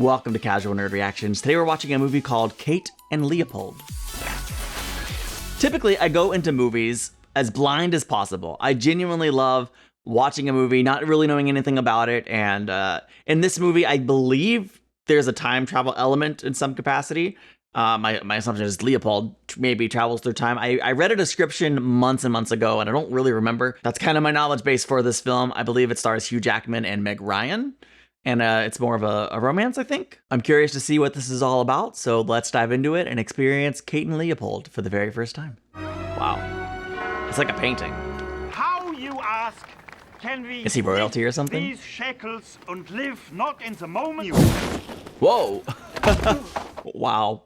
Welcome to Casual Nerd Reactions. Today we're watching a movie called Kate and Leopold. Typically, I go into movies as blind as possible. I genuinely love watching a movie, not really knowing anything about it, and in this movie, I believe there's a time travel element in some capacity. My assumption is Leopold maybe travels through time. I read a description months and months ago, and I don't really remember. That's kind of my knowledge base for this film. I believe it stars Hugh Jackman and Meg Ryan. And it's more of a romance, I think. I'm curious to see what this is all about, so let's dive into it and experience Kate and Leopold for the very first time. Wow. It's like a painting. How, you ask, can we... Is he royalty or something? These shackles and live not in the moment? Whoa. Wow.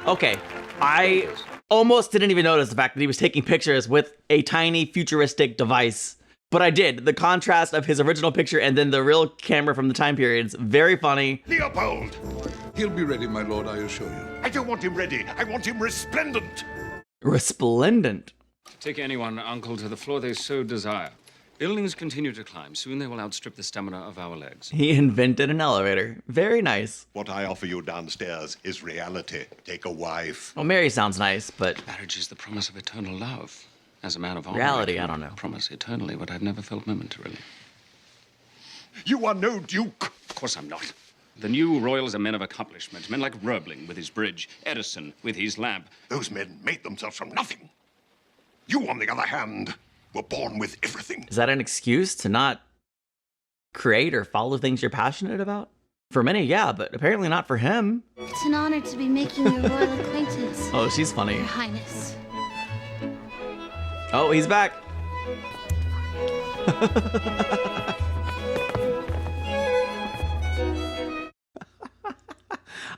Okay. I almost didn't even notice the fact that he was taking pictures with a tiny futuristic device. But I did. The contrast of his original picture and then the real camera from the time period's very funny. Leopold! He'll be ready, my lord, I assure you. I don't want him ready. I want him resplendent. Resplendent. Take anyone, uncle, to the floor they so desire. Buildings continue to climb. Soon they will outstrip the stamina of our legs. He invented an elevator. Very nice. What I offer you downstairs is reality. Take a wife. Well, Mary sounds nice, but... Marriage is the promise of eternal love. As a man of honor, reality, I don't know. Promise eternally what I've never felt momentarily. You are no duke. Of course I'm not. The new royals are men of accomplishment. Men like Roebling with his bridge, Edison with his lamp. Those men made themselves from nothing. You, on the other hand, were born with everything. Is that an excuse to not create or follow things you're passionate about? For many, yeah, but apparently not for him. It's an honor to be making your royal acquaintance. Oh, she's funny. Your Highness. Oh, he's back.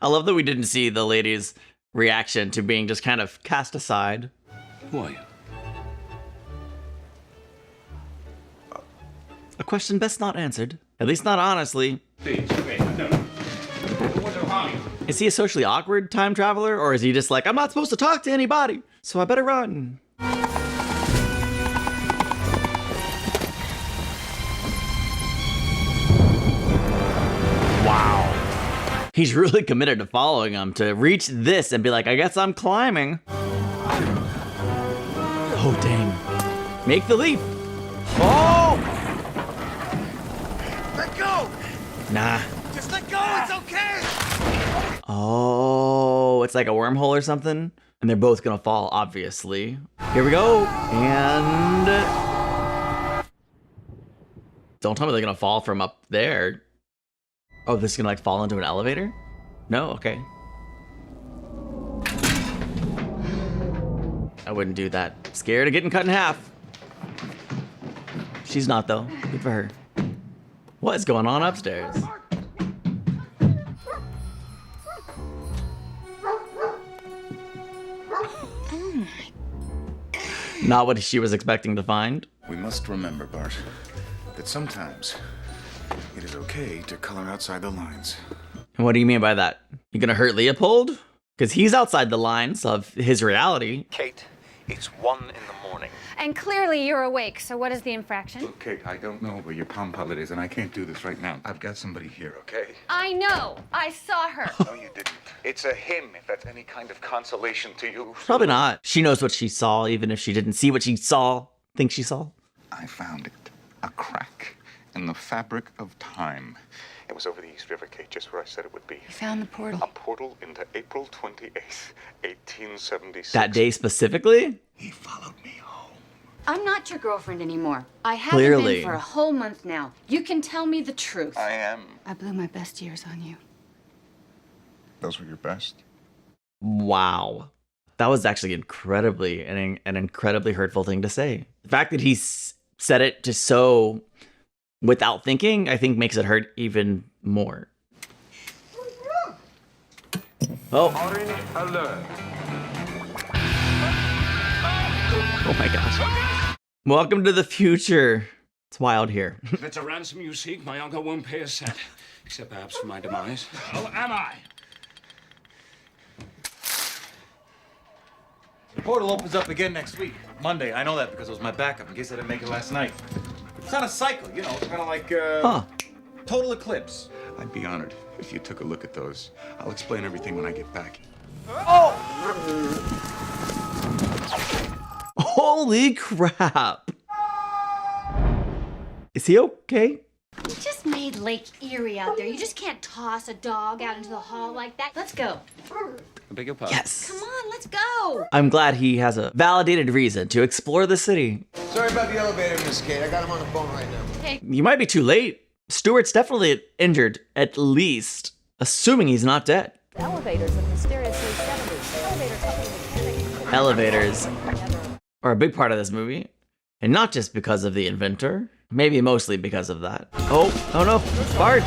I love that we didn't see the lady's reaction to being just kind of cast aside. Who are you? A question best not answered. At least not honestly. Please, wait, no. What to harm you? Is he a socially awkward time traveler? Or is he just like, I'm not supposed to talk to anybody, so I better run? Wow. He's really committed to following him to reach this and be like, I guess I'm climbing. Oh, dang. Make the leap. Oh! Let go! Nah. Just let go, it's okay! Oh, it's like a wormhole or something. And they're both gonna fall, obviously. Here we go. And... don't tell me they're gonna fall from up there. Oh, this is gonna like fall into an elevator? No? Okay. I wouldn't do that. Scared of getting cut in half. She's not though. Good for her. What is going on upstairs? Not what she was expecting to find. We must remember, Bart, that sometimes it is okay to color outside the lines. And what do you mean by that? You gonna hurt Leopold? Because he's outside the lines of his reality. Kate, it's 1 in the morning. And clearly you're awake, so what is the infraction? Look, Kate, I don't know where your Palm Pilot is, and I can't do this right now. I've got somebody here, okay? I know. I saw her. No, you didn't. It's a him, if that's any kind of consolation to you. Probably not. She knows what she saw, even if she didn't see what she saw, think she saw. I found it. A crack in the fabric of time. It was over the East River, Kate, just where I said it would be. You found the portal. A portal into April 28th, 1876. That day specifically? He followed me home. I'm not your girlfriend anymore. I haven't Clearly. been for a whole month now. You can tell me the truth. I am. I blew my best years on you. Those were your best. Wow. That was actually incredibly, an incredibly hurtful thing to say. The fact that he said it just so without thinking, I think makes it hurt even more. Oh. Oh my gosh. Welcome to the future. It's wild here. If it's a ransom you seek, my uncle won't pay a cent. Except perhaps for my demise. Oh, am I? The portal opens up again next week, Monday. I know that because it was my backup in case I didn't make it last night. It's on a cycle, you know. It's kind of like total eclipse. I'd be honored if you took a look at those. I'll explain everything when I get back. Holy crap. Is he okay? You just made Lake Erie out there. You just can't toss a dog out into the hall like that. Let's go. I beg your pardon? Yes. Come on, let's go. I'm glad he has a validated reason to explore the city. Sorry about the elevator, Miss Kate. I got him on the phone right now. Hey, You might be too late. Stuart's definitely injured, at least, assuming he's not dead. Elevators of mysteriously 70s. Elevator company mechanic. Elevators are a big part of this movie, and not just because of the inventor, maybe mostly because of that. Oh no, Bart.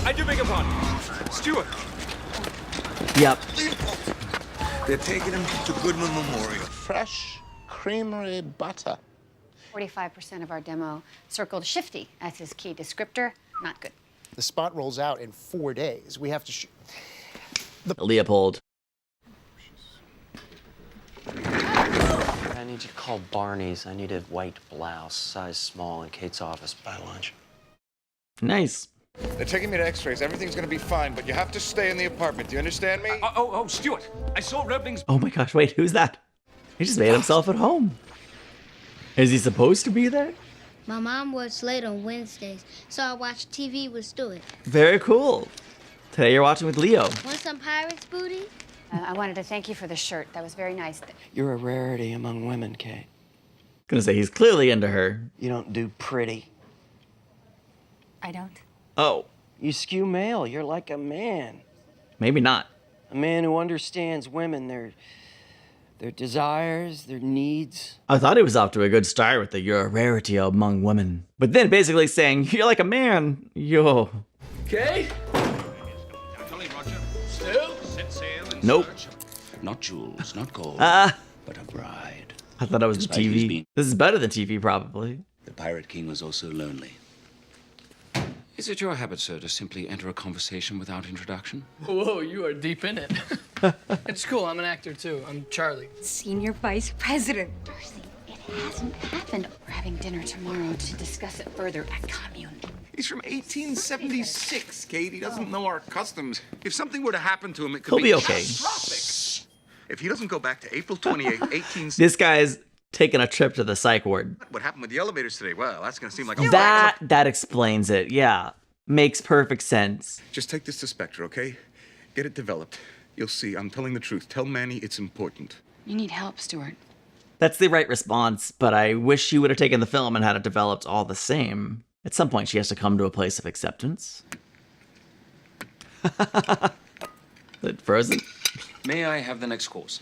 I do beg your pardon. Stuart. Yep. They're taking him to Goodman Memorial. Fresh creamery butter. 45% of our demo circled shifty as his key descriptor. Not good. The spot rolls out in 4 days. We have to shoot. Leopold. I need you to call Barney's. I need a white blouse, size small, in Kate's office by lunch. Nice. They're taking me to x-rays. Everything's gonna be fine, but you have to stay in the apartment. Do you understand me? Stuart. I saw Roebling's. Oh my gosh, wait, who's that? He just made himself at home. Is he supposed to be there? My mom works late on Wednesdays, so I watch TV with Stuart. Very cool. Today you're watching with Leo. Want some pirates, Booty? I wanted to thank you for the shirt. That was very nice. You're a rarity among women, Kate. Gonna say he's clearly into her. You don't do pretty. I don't. Oh, You skew male. You're like a man. maybe not. A man who understands women, their desires, their needs. I thought he was off to a good start with the "you're a rarity among women," but then basically saying you're like a man. Yo. Okay. Still? Nope. Not jewels, not gold, Ah. but a bride. I thought that was the Despite his TV. being- This is better than TV, probably. The Pirate King was also lonely. Is it your habit, sir, to simply enter a conversation without introduction? Whoa, you are deep in it. It's cool, I'm an actor too. I'm Charlie. Senior Vice President. Darcy, it hasn't happened. We're having dinner tomorrow to discuss it further at Commune. He's from 1876, Kate. He doesn't know our customs. If something were to happen to him, it could He'll be okay. catastrophic. If he doesn't go back to April 28, 18... This guy's taking a trip to the psych ward. What happened with the elevators today? Well, that's going to seem like a... That explains it. Yeah. Makes perfect sense. Just take this to Spectre, okay? Get it developed. You'll see, I'm telling the truth. Tell Manny it's important. You need help, Stuart. That's the right response, but I wish she would have taken the film and had it developed all the same. At some point, she has to come to a place of acceptance. Is it frozen? May I have the next course?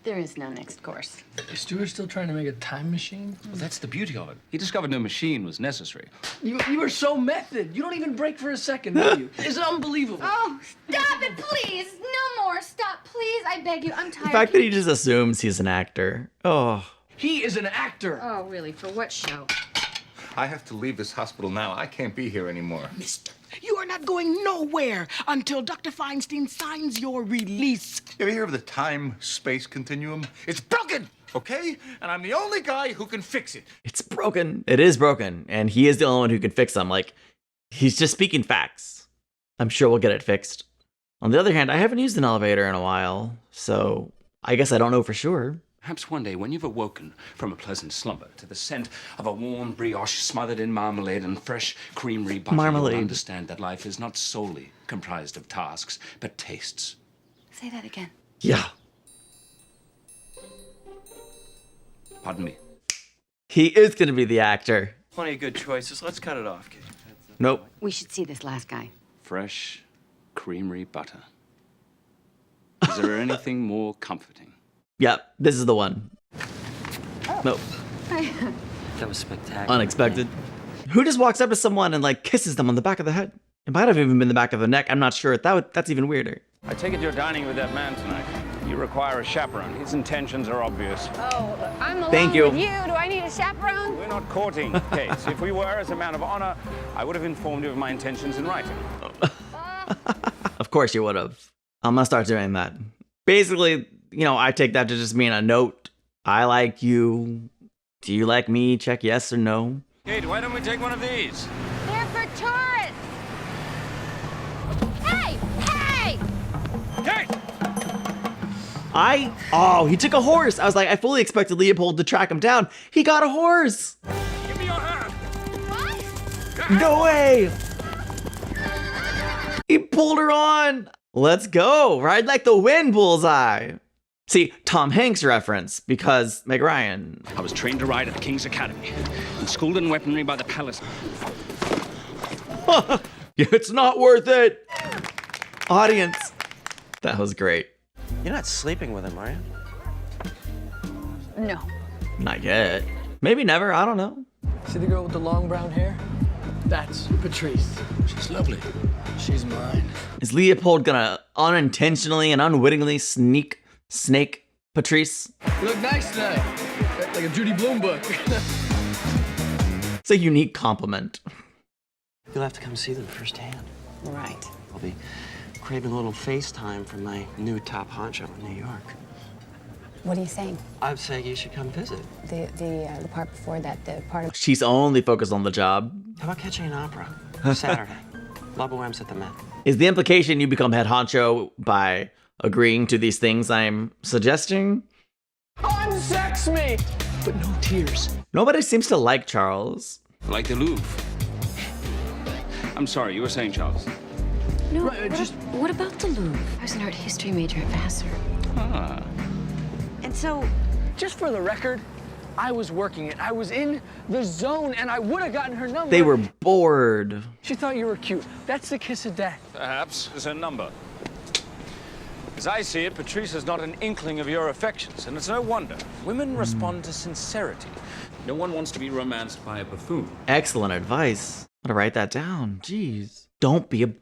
There is no next course. Is Stuart still trying to make a time machine? Well, that's the beauty of it. He discovered no machine was necessary. You are so method. You don't even break for a second, do you? It's unbelievable. Oh, stop it, please! No more. Stop, please. I beg you. I'm tired. The fact that he just assumes he's an actor. Oh. He is an actor. Oh, really? For what show? I have to leave this hospital now. I can't be here anymore. Mister, you are not going nowhere until Dr. Feinstein signs your release. You ever hear of the time-space continuum? It's broken, okay? And I'm the only guy who can fix it. It's broken. It is broken. And he is the only one who can fix them. Like, he's just speaking facts. I'm sure we'll get it fixed. On the other hand, I haven't used an elevator in a while, so I guess I don't know for sure. Perhaps one day, when you've awoken from a pleasant slumber to the scent of a warm brioche smothered in marmalade and fresh creamery butter, Marmalade. you'll understand that life is not solely comprised of tasks, but tastes. Say that again. Yeah. Pardon me. He is going to be the actor. Plenty of good choices. Let's cut it off, Kate. Nope. We should see this last guy. Fresh creamery butter. Is there anything more comforting? Yep, this is the one. Nope. That was spectacular. Unexpected. Who just walks up to someone and like kisses them on the back of the head? It might have even been the back of the neck. I'm not sure. That's even weirder. I take it you're dining with that man tonight. You require a chaperone. His intentions are obvious. Oh, I'm alone Thank you. with you. Do I need a chaperone? We're not courting, Kate. If we were, as a man of honor, I would have informed you of my intentions in writing. Of course you would have. I'm gonna start doing that. Basically, you know, I take that to just mean a note. I like you. Do you like me? Check yes or no. Kate, why don't we take one of these? They're for tourists! Hey! Hey! Oh, he took a horse. I was like, I fully expected Leopold to track him down. He got a horse. Give me your hand. What? No way. He pulled her on. Let's go. Ride like the wind, bullseye. See, Tom Hanks reference because Meg Ryan. I was trained to ride at the King's Academy and schooled in weaponry by the palace. It's not worth it. Audience. That was great. You're not sleeping with him, are you? No. Not yet. Maybe never. I don't know. See the girl with the long brown hair? That's Patrice. She's lovely. She's mine. Is Leopold gonna unintentionally and unwittingly snake Patrice? You look nice tonight. Like a Judy Blume book. It's a unique compliment. You'll have to come see them firsthand. Right. I'll be craving a little FaceTime from my new top honcho in New York. What are you saying? I'm saying you should come visit. The part before that, the part of... She's only focused on the job. How about catching an opera? Saturday. La Boheme's at the Met. Is the implication you become head honcho by agreeing to these things I'm suggesting? Unsex me! But no tears. Nobody seems to like Charles. Like the Louvre. I'm sorry, you were saying, Charles. No, Right, what about the Louvre? I was an art history major at Vassar. Ah. And so... Just for the record, I was working it. I was in the zone, and I would have gotten her number. They were bored. She thought you were cute. That's the kiss of death. Perhaps is her number. As I see it, Patrice has not an inkling of your affections, and it's no wonder. Women respond to sincerity. No one wants to be romanced by a buffoon. Excellent advice. I'm gonna write that down. Jeez. Don't be a...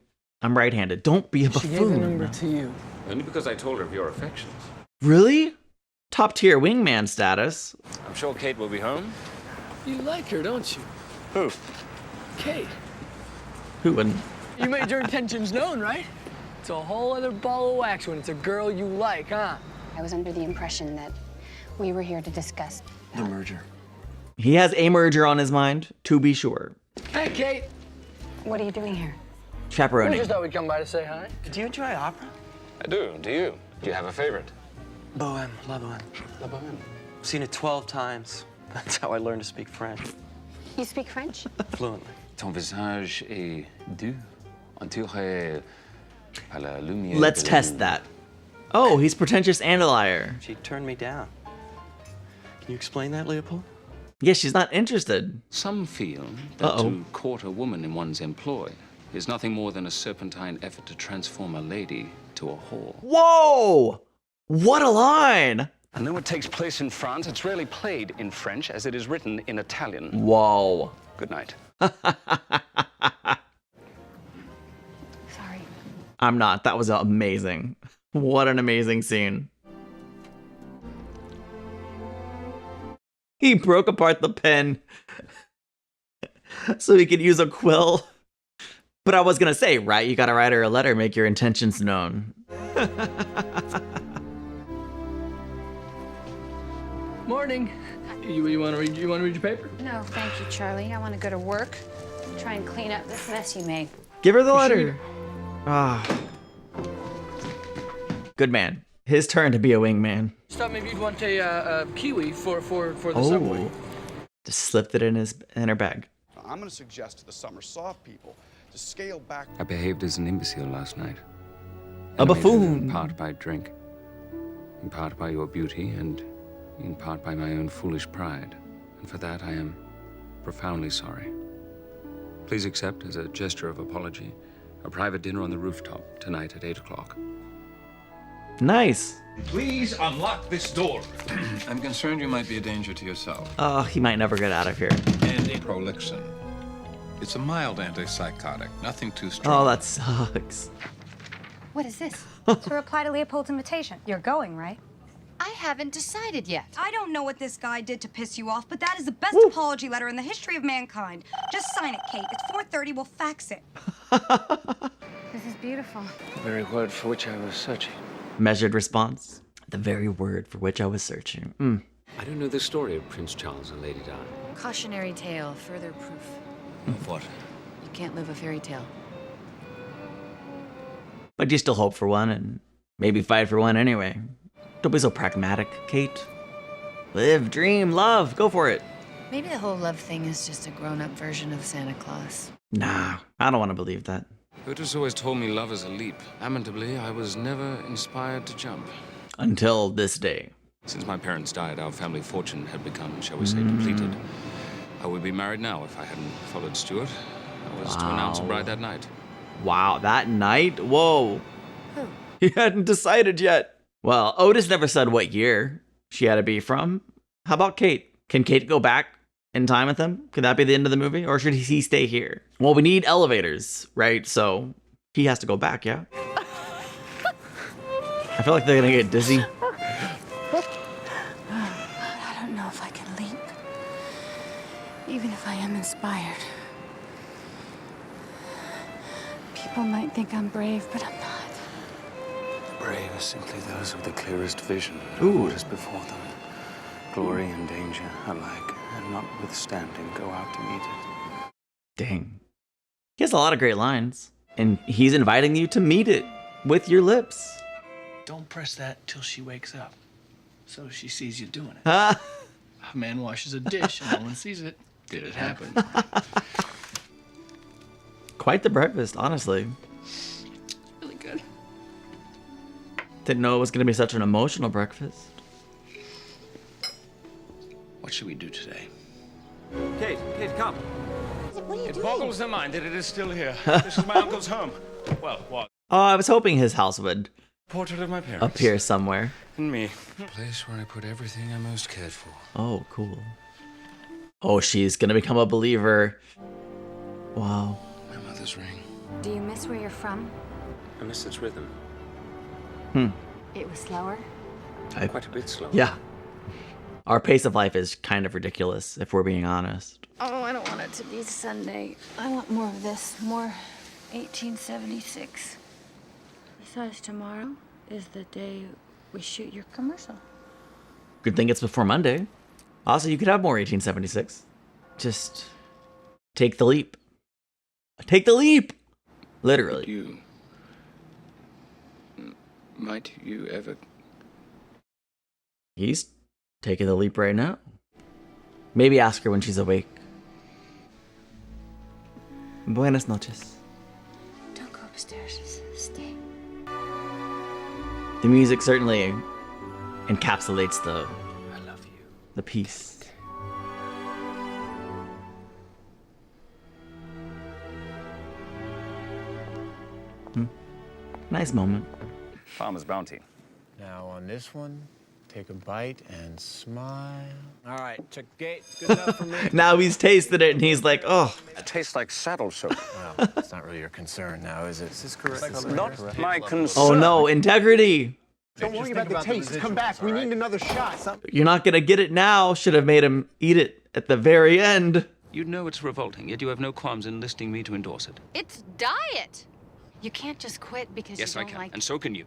I'm right-handed. Don't be a She gave the number buffoon. to you. Only because I told her of your affections. Really? Top tier wingman status. I'm sure Kate will be home. You like her, don't you? Who? Kate. Who wouldn't? You made your intentions known, right? It's a whole other ball of wax when it's a girl you like, huh? I was under the impression that we were here to discuss... The merger. He has a merger on his mind, to be sure. Hey, Kate. What are you doing here? We Chaperoning. just thought we'd come by to say hi. Do you enjoy opera? I do. Do you? Do you have a favorite? Bohème, La Bohème. La Bohème. Seen it 12 times. That's how I learned to speak French. You speak French? Fluently. Ton visage est doux, entouré par la lumière. Let's de la test lune. that. Oh, he's pretentious and a liar. She turned me down. Can you explain that, Leopold? Yeah, she's not interested. Some feel that Uh-oh. to court a woman in one's employ is nothing more than a serpentine effort to transform a lady to a whore. Whoa! What a line! And though it takes place in France, it's rarely played in French as it is written in Italian. Whoa. Good night. Sorry. I'm not. That was amazing. What an amazing scene. He broke apart the pen so he could use a quill. But I was gonna say, right? You gotta write her a letter, make your intentions known. Morning. You want to read your paper? No, thank you, Charlie. I want to go to work. Try and clean up this mess you made. Give her the sure letter. Ah. Good man. His turn to be a wingman. Thought maybe you'd want a kiwi for the subway. Just slipped it in her bag. I'm going to suggest to the summer soft people to scale back. I behaved as an imbecile last night. A buffoon. In part by drink, in part by your beauty, and in part by my own foolish pride. And for that I am profoundly sorry. Please accept, as a gesture of apology, a private dinner on the rooftop tonight at 8 o'clock. Nice. Please unlock this door. I'm concerned you might be a danger to yourself. Oh, he might never get out of here. And Prolixin. It's a mild antipsychotic, nothing too strong. Oh, that sucks. What is this? To reply to Leopold's invitation. You're going, right? I haven't decided yet. I don't know what this guy did to piss you off, but that is the best apology letter in the history of mankind. Just sign it, Kate. It's 4:30. We'll fax it. This is beautiful. The very word for which I was searching. Measured response. The very word for which I was searching. I don't know the story of Prince Charles and Lady Di. Cautionary tale, further proof. Of what? You can't live a fairy tale. But you still hope for one and maybe fight for one anyway. Don't be so pragmatic, Kate. Live, dream, love. Go for it. Maybe the whole love thing is just a grown-up version of Santa Claus. Nah, I don't want to believe that. Otis always told me love is a leap. Lamentably, I was never inspired to jump. Until this day. Since my parents died, our family fortune had become, shall we say, depleted. I would be married now if I hadn't followed Stuart. I was to announce a bride that night. Wow, that night? Whoa. He hadn't decided yet. Well, Otis never said what year she had to be from. How about Kate? Can Kate go back in time with him? Could that be the end of the movie? Or should he stay here? Well, we need elevators, right? So he has to go back, yeah? I feel like they're gonna get dizzy. I don't know if I can leap. Even if I am inspired. People might think I'm brave, but I'm not. The brave are simply those with the clearest vision Ooh. of what is before them. Glory and danger alike, and notwithstanding, go out to meet it. Dang. He has a lot of great lines. And he's inviting you to meet it with your lips. Don't press that till she wakes up. So she sees you doing it. Ah. A man washes a dish and no one sees it. Did it happen? Quite the breakfast, honestly. Really good. Didn't know it was going to be such an emotional breakfast. What should we do today? Kate, come. What are you It doing? boggles the mind that it is still here. This is my uncle's home. Well, what? Oh, I was hoping his house would Portrait of my parents. appear somewhere. And me. A place where I put everything I most cared for. Oh, cool. Oh, she's going to become a believer. Wow. My mother's ring. Do you miss where you're from? I miss its rhythm. It was slower? Quite a bit slow. Yeah. Our pace of life is kind of ridiculous, if we're being honest. Oh, I don't want it to be Sunday. I want more of this, more 1876. Besides, tomorrow is the day we shoot your commercial. Good thing it's before Monday. Also, you could have more 1876. Just take the leap. Take the leap! Literally. Might you ever... He's taking the leap right now. Maybe ask her when she's awake. Buenas noches. Don't go upstairs. Stay. The music certainly encapsulates the I love you. The piece. Nice moment. Farmer's bounty. Now on this one, take a bite and smile. All right, check gate. Good enough for me. Now he's tasted it and he's like, oh. It tastes like saddle soap. Well, that's not really your concern now, is it? Is this correct? Not my concern. Oh no, integrity. Don't worry about the taste. Come back. We need another shot. You're not gonna get it now. Should have made him eat it at the very end. You know it's revolting, yet you have no qualms enlisting me to endorse it. It's diet. You can't just quit because Yes, you I don't can, like and so can you.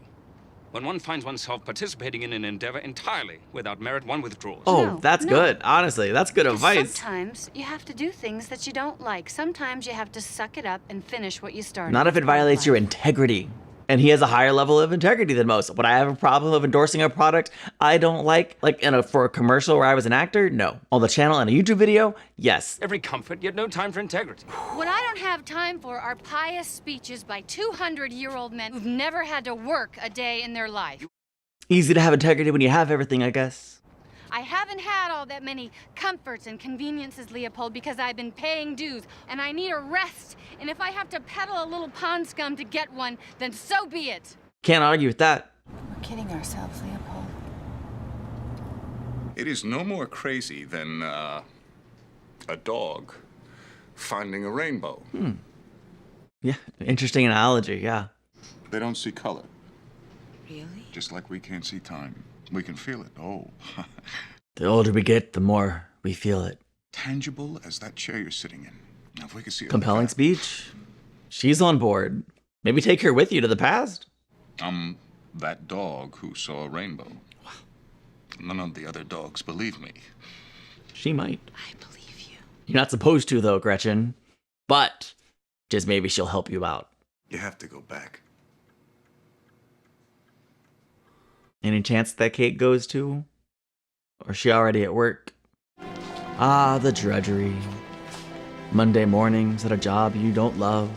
When one finds oneself participating in an endeavor entirely without merit, one withdraws. Oh, No, that's no. good. Honestly, that's good Because advice. sometimes you have to do things that you don't like. Sometimes you have to suck it up and finish what you started. Not if it violates your integrity. And he has a higher level of integrity than most. Would I have a problem of endorsing a product I don't like for a commercial where I was an actor? No. On the channel and a YouTube video? Yes. Every comfort, yet no time for integrity. What I don't have time for are pious speeches by 200-year-old men who've never had to work a day in their life. Easy to have integrity when you have everything, I guess. I haven't had all that many comforts and conveniences, Leopold, because I've been paying dues, and I need a rest. And if I have to peddle a little pond scum to get one, then so be it. Can't argue with that. We're kidding ourselves, Leopold. It is no more crazy than a dog finding a rainbow. Yeah, interesting analogy, yeah. They don't see color. Really? Just like we can't see time. We can feel it. Oh. The older we get, the more we feel it. Tangible as that chair you're sitting in. Now, if we could see it. Compelling speech. She's on board. Maybe take her with you to the past. I'm that dog who saw a rainbow. None of the other dogs believe me. She might. I believe you. You're not supposed to, though, Gretchen. But Just maybe she'll help you out. You have to go back. Any chance that Kate goes to? Or is she already at work? Ah, the drudgery. Monday mornings at a job you don't love,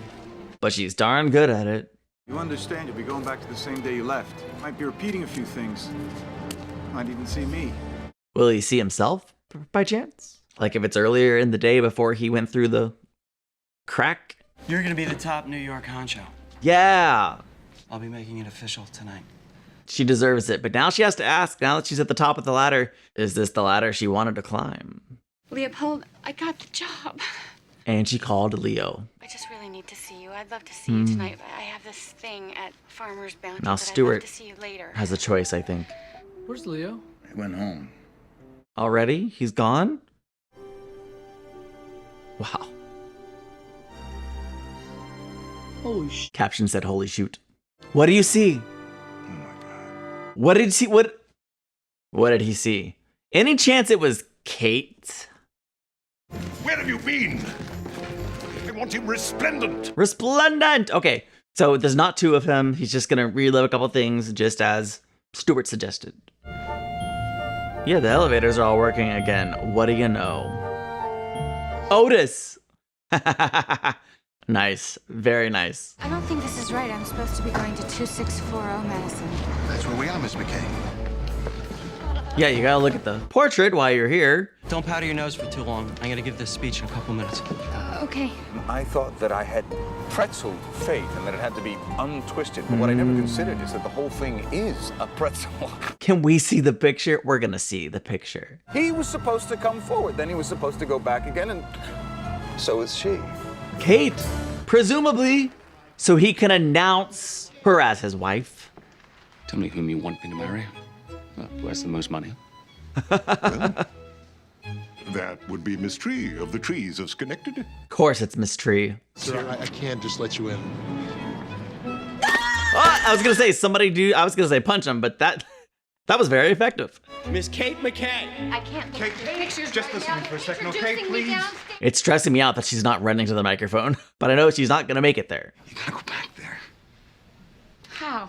but she's darn good at it. You understand you'll be going back to the same day you left. Might be repeating a few things. Might even see me. Will he see himself, by chance? Like if it's earlier in the day before he went through the crack? You're gonna be the top New York honcho. Yeah! I'll be making it official tonight. She deserves it, but now she has to ask, now that she's at the top of the ladder, is this the ladder she wanted to climb? Leopold, I got the job. And she called Leo. I just really need to see you. I'd love to see you tonight, but I have this thing at Farmer's Bounty. Now but Stuart I'd love to see you later. has a choice, I think. Where's Leo? He went home. Already? He's gone? Wow. Holy sh! Caption said, holy shoot. What do you see? Oh my God. What did he see? What did he see? Any chance it was Kate? Where have you been? I want him resplendent. Resplendent! Okay, so there's not two of him. He's just gonna relive a couple things, just as Stuart suggested. Yeah, the elevators are all working again. What do you know? Otis! Nice. Very nice. I don't think this is right. I'm supposed to be going to 2640 Madison. That's where we are, Miss McKay. Yeah, you gotta look at the portrait while you're here. Don't powder your nose for too long. I gotta give this speech in a couple minutes. Okay. I thought that I had pretzeled fate and that it had to be untwisted. But what I never considered is that the whole thing is a pretzel. Can we see the picture? We're gonna see the picture. He was supposed to come forward, then he was supposed to go back again, and so is she. Kate, presumably, so he can announce her as his wife. Tell me whom you want me to marry. Well, who has the most money? Well, that would be Miss Tree of the Trees of Schenectady. Of course it's Miss Tree. Sir, I can't just let you in. I was gonna say I was gonna say punch him, but that was very effective. Miss Kate McKay. I can't look at the pictures just right listen now. to me for a second, okay, Introducing me please? downstairs. It's stressing me out that she's not running to the microphone, but I know she's not gonna make it there. You gotta go back there. How?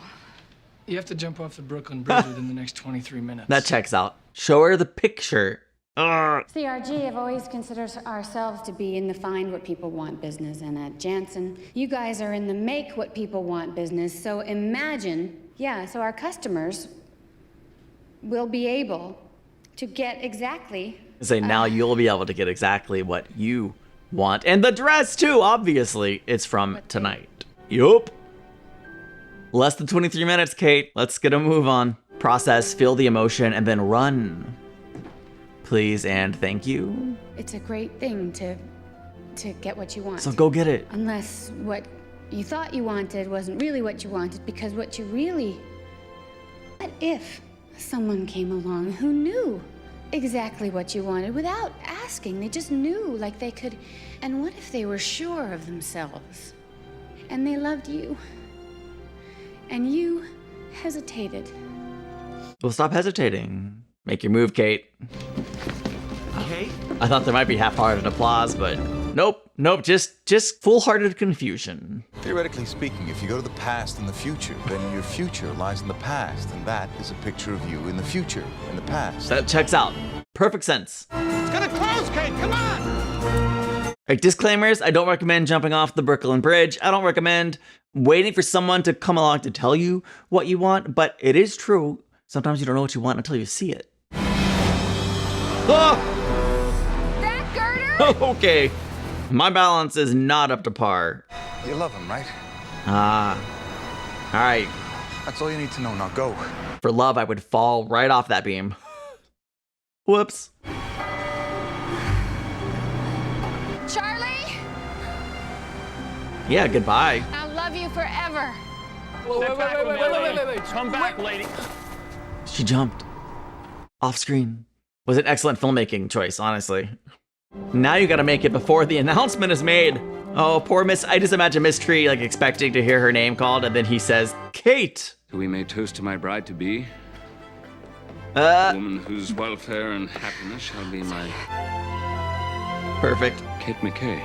You have to jump off the Brooklyn Bridge within the next 23 minutes. That checks out. Show her the picture. CRG have always considered ourselves to be in the find what people want business, and at Jansen, you guys are in the make what people want business. So imagine, so our customers will be able to get exactly. Say now you'll be able to get exactly what you want, and the dress too. Obviously, it's from tonight. Yup. Less than 23 minutes, Kate. Let's get a move on. Process, feel the emotion, and then run. Please and thank you. It's a great thing to get what you want. So go get it. Unless what you thought you wanted wasn't really what you wanted, because what you really... What if someone came along who knew exactly what you wanted without asking? They just knew, like they could... And what if they were sure of themselves? And they loved you. And you hesitated. Well, stop hesitating. Make your move, Kate. Kate? I thought there might be half-hearted applause, but nope, just full-hearted confusion. Theoretically speaking, if you go to the past and the future, then your future lies in the past, and that is a picture of you in the future, in the past. That checks out. Perfect sense. It's gonna close, Kate, come on! Right, disclaimers, I don't recommend jumping off the Brooklyn Bridge. I don't recommend waiting for someone to come along to tell you what you want, but it is true. Sometimes you don't know what you want until you see it. Oh! That girder? Okay. My balance is not up to par. You love him, right? All right. That's all you need to know. Now go. For love, I would fall right off that beam. Whoops. Charlie? Yeah, goodbye. I'll love you forever. Wait. Come back, lady. She jumped. Off screen. Was an excellent filmmaking choice, honestly. Now you gotta make it before the announcement is made. Oh, poor Miss, I just imagine Miss Tree like expecting to hear her name called, and then he says, Kate! So we may toast to my bride-to-be, a woman whose welfare and happiness shall be my... Perfect. Kate McKay.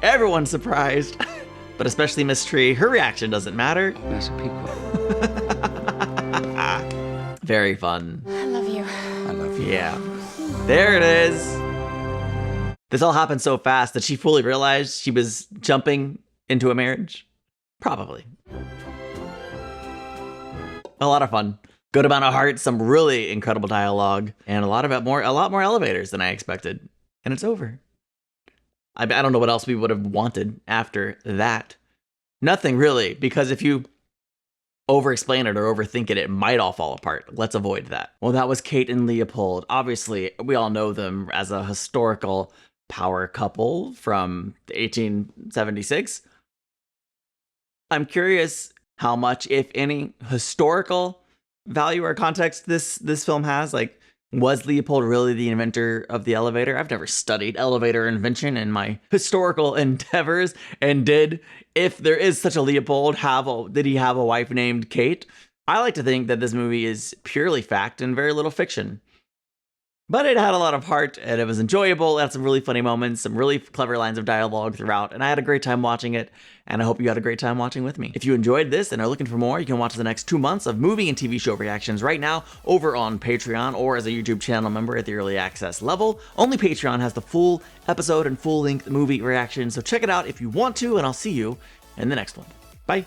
Everyone's surprised, but especially Miss Tree. Her reaction doesn't matter. Very fun. I love you. I love you. Yeah. There it is. This all happened so fast that she fully realized she was jumping into a marriage. Probably. A lot of fun. Good amount of heart, some really incredible dialogue, and a lot more elevators than I expected. And it's over. I don't know what else we would have wanted after that. Nothing really, because if you over-explain it or overthink it, it might all fall apart. Let's avoid that. Well, that was Kate and Leopold. Obviously, we all know them as a historical power couple from 1876. I'm curious how much, if any, historical value or context this film has. Like, was Leopold really the inventor of the elevator? I've never studied elevator invention in my historical endeavors. And if there is such a Leopold, did he have a wife named Kate? I like to think that this movie is purely fact and very little fiction. But it had a lot of heart, and it was enjoyable. It had some really funny moments, some really clever lines of dialogue throughout, and I had a great time watching it, and I hope you had a great time watching with me. If you enjoyed this and are looking for more, you can watch the next 2 months of movie and TV show reactions right now over on Patreon or as a YouTube channel member at the early access level. Only Patreon has the full episode and full-length movie reaction, so check it out if you want to, and I'll see you in the next one. Bye.